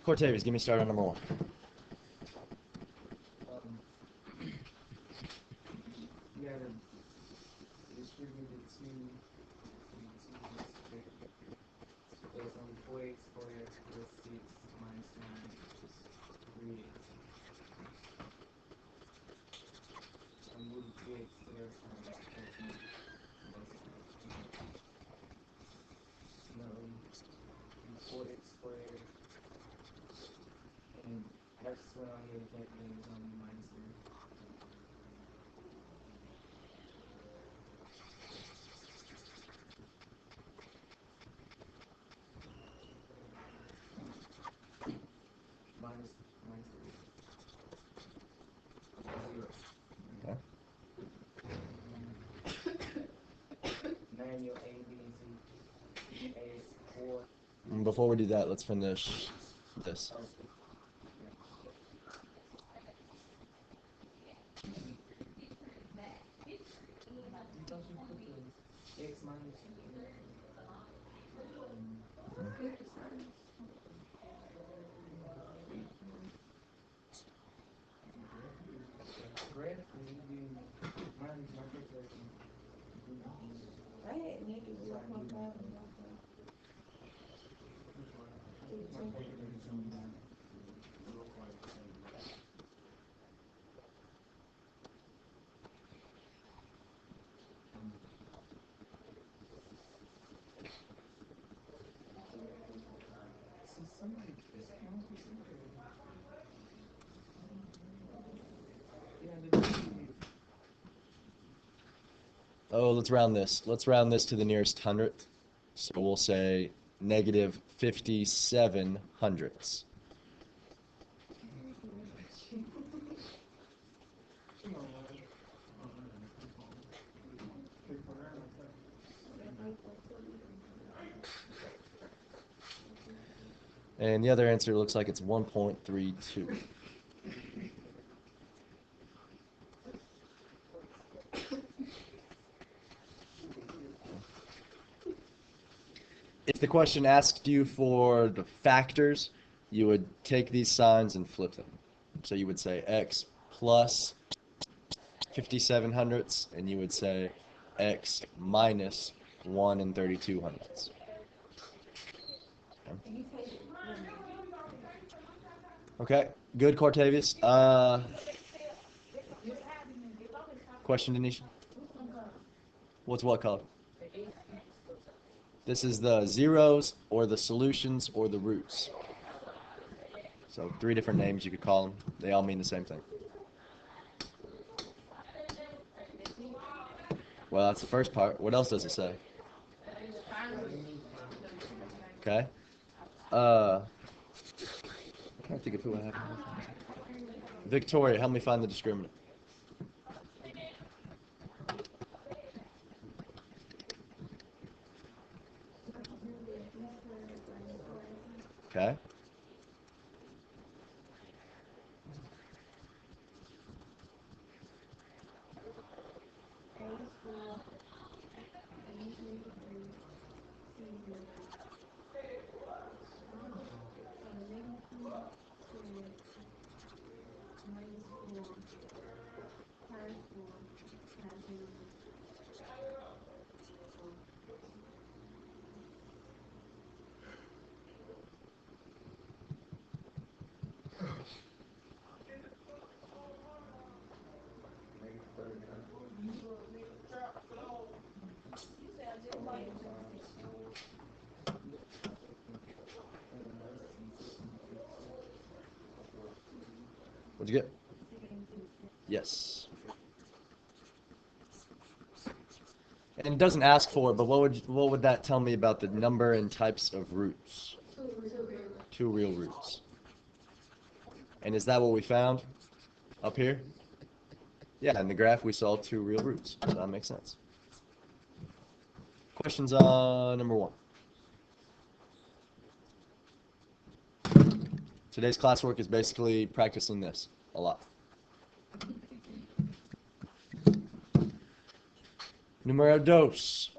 Cortavius, give me start on number 1. You gotta distribute it to so it's only 4x squared plus 6 minus 9 is 3x. I'm moving 3x to the other side, that's 14. Basically. No, 4x squared. And that's what I'm going to calculate is only minus 3. Minus 3. 0. Okay. Manual A, B, and C. A is 4. Before we do that, let's finish this. Oh. X minus graph is using minus my calculation. I had negative 0.5. Oh, let's round this. Let's round this to the nearest hundredth. So we'll say negative 57 hundredths. And the other answer looks like it's 1.32. If the question asked you for the factors, you would take these signs and flip them. So you would say x plus 57 hundredths, and you would say x minus 1 and 32 hundredths. Okay, good, Cortavius. Question, Denisha? What's what color? This is the zeros, or the solutions, or the roots. So 3 different names you could call them. They all mean the same thing. Well, that's the first part. What else does it say? Okay. I can't think of who I have. Victoria, help me find the discriminant. Okay. What'd you get? Yes. And it doesn't ask for it, but what would that tell me about the number and types of roots? 2 real roots. And is that what we found up here? Yeah, in the graph we saw 2 real roots, so that makes sense. Questions on number 1. Today's classwork is basically practicing this a lot. Numero dos.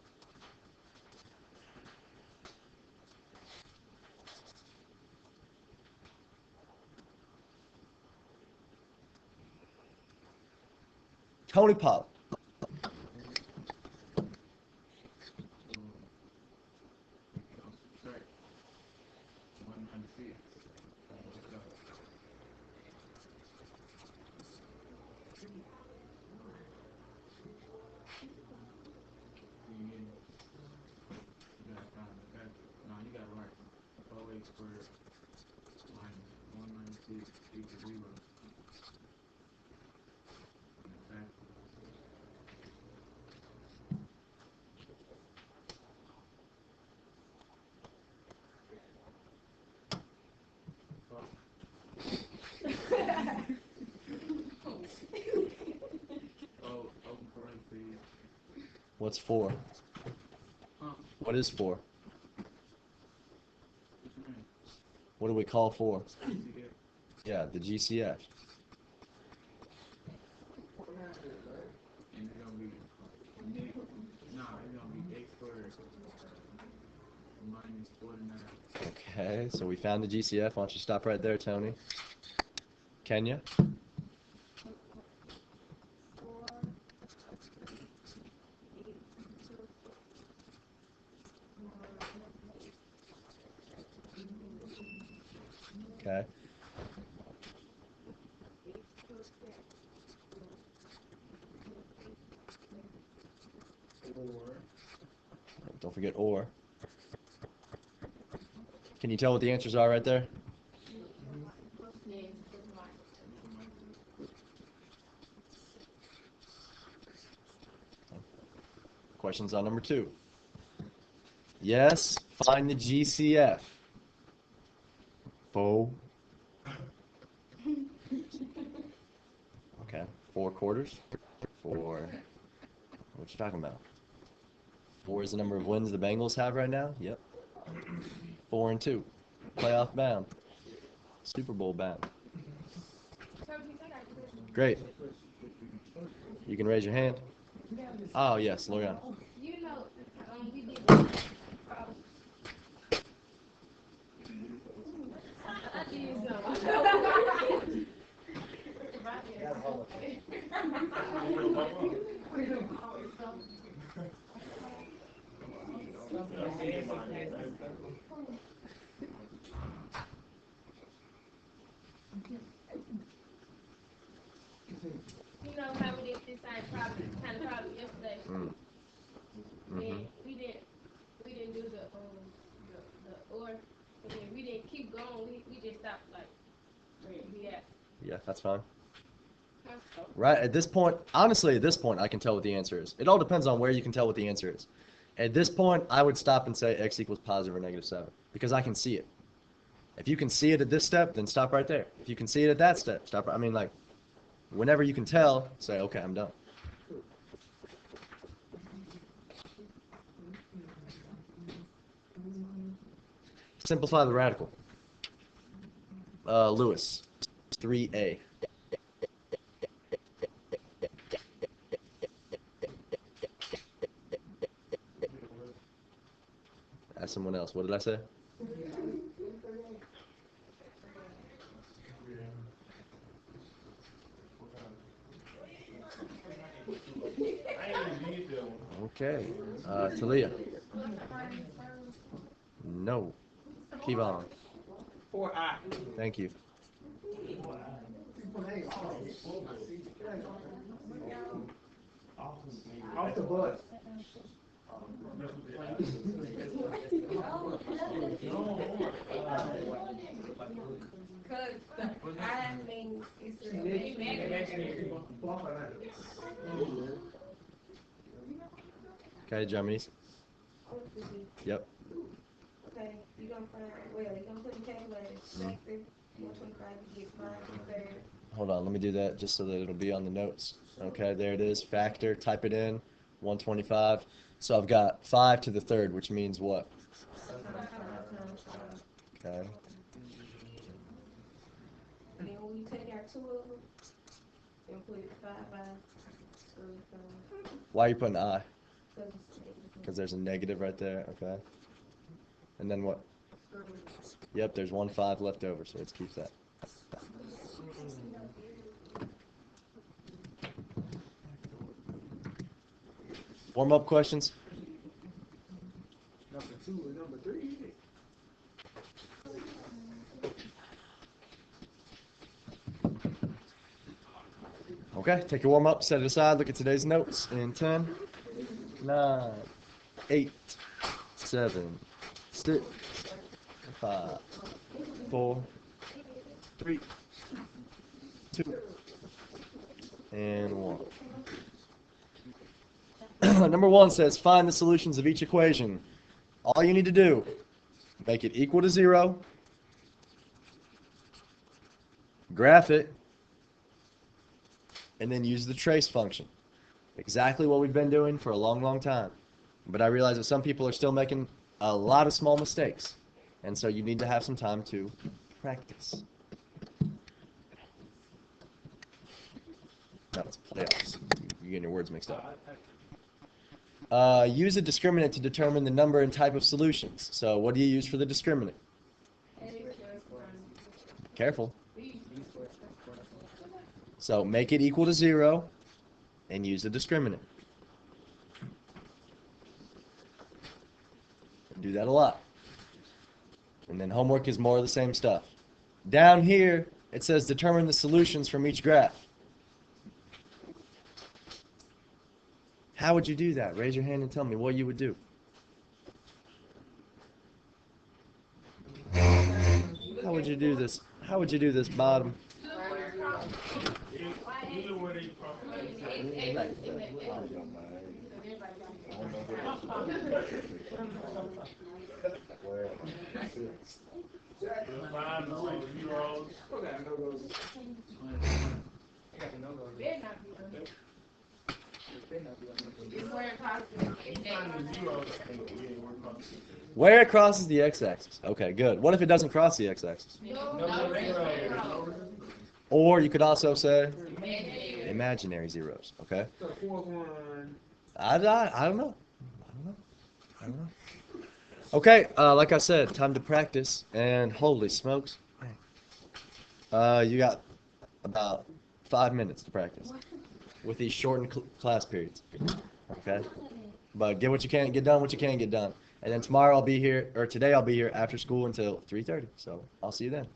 Tony Pop. Subtract 196. Let's go. You get it? You gotta find the factor. No, you gotta write 4x squared minus 196 equals 0. And the factor. Oh, open parentheses. What's 4? Huh? What is 4? What you mean? What do we call 4? See that? Yeah, the GCF. And it's gonna be it's gonna be x squared minus 49. Okay, so we found the GCF. Why don't you stop right there, Tony? Kenya? Okay. Don't forget or. Can you tell what the answers are right there? Questions on number 2. Yes, find the GCF. Faux. Okay, 4 quarters. 4. What you talking about? 4 is the number of wins the Bengals have right now. Yep. 4-2. Playoff bound. Super Bowl bound. Great. You can raise your hand. Oh, yes, Loriana. You know, we did I You know how we did this kind of problem yesterday, Mm. and we didn't do the or, and then we didn't keep going. We just stopped like where we at. Yeah, that's fine. Right, at this point, honestly, at this point, I can tell what the answer is. It all depends on where you can tell what the answer is. At this point, I would stop and say x equals positive or negative 7, because I can see it. If you can see it at this step, then stop right there. If you can see it at that step, stop. I mean, like, whenever you can tell, say, okay, I'm done. Simplify the radical. Lewis, 3a. Ask someone else. What did I say? Okay. Talia. No. Kevon. 4I. Thank you. Off the bus. Cause I mean, it's a Okay, Jamies. Yep. Okay, you're gonna find, well, you're gonna put in calculator, factor, 125, you get 5 to the third. Hold on, let me do that just so that it'll be on the notes. Okay, there it is. Factor, type it in, 125. So I've got 5 to the third, which means what? Okay. And then when you take out 2 of them, then put 5 by, Why are you putting I? because Because there's a negative right there, okay. And then what? Yep, there's 1 5 left over, so let's keep that. Warm-up questions? Number 2 and number 3. Okay, take your warm-up, set it aside, look at today's notes in 10, 9, 8, 7, 6, 5, 4, 3, 2, and 1. Number 1 says, find the solutions of each equation. All you need to do, make it equal to 0, graph it, and then use the trace function. Exactly what we've been doing for a long, long time. But I realize that some people are still making a lot of small mistakes. And so you need to have some time to practice. No, it's playoffs. You're getting your words mixed up. Use a discriminant to determine the number and type of solutions. So what do you use for the discriminant? Careful. So make it equal to 0 and use the discriminant. Do that a lot. And then homework is more of the same stuff. Down here, it says determine the solutions from each graph. How would you do that? Raise your hand and tell me what you would do. How would you do this? How would you do this, bottom? Where it crosses the x-axis. Okay, good. What if it doesn't cross the x-axis? Or you could also say imaginary zeros. Okay. So 4, 1. I don't know. I don't know. Okay, like I said, time to practice. And holy smokes, you got about 5 minutes to practice with these shortened class periods. Okay, but get what you can, get done what you can get done. And then tomorrow I'll be here, or today I'll be here after school until 3:30. So I'll see you then.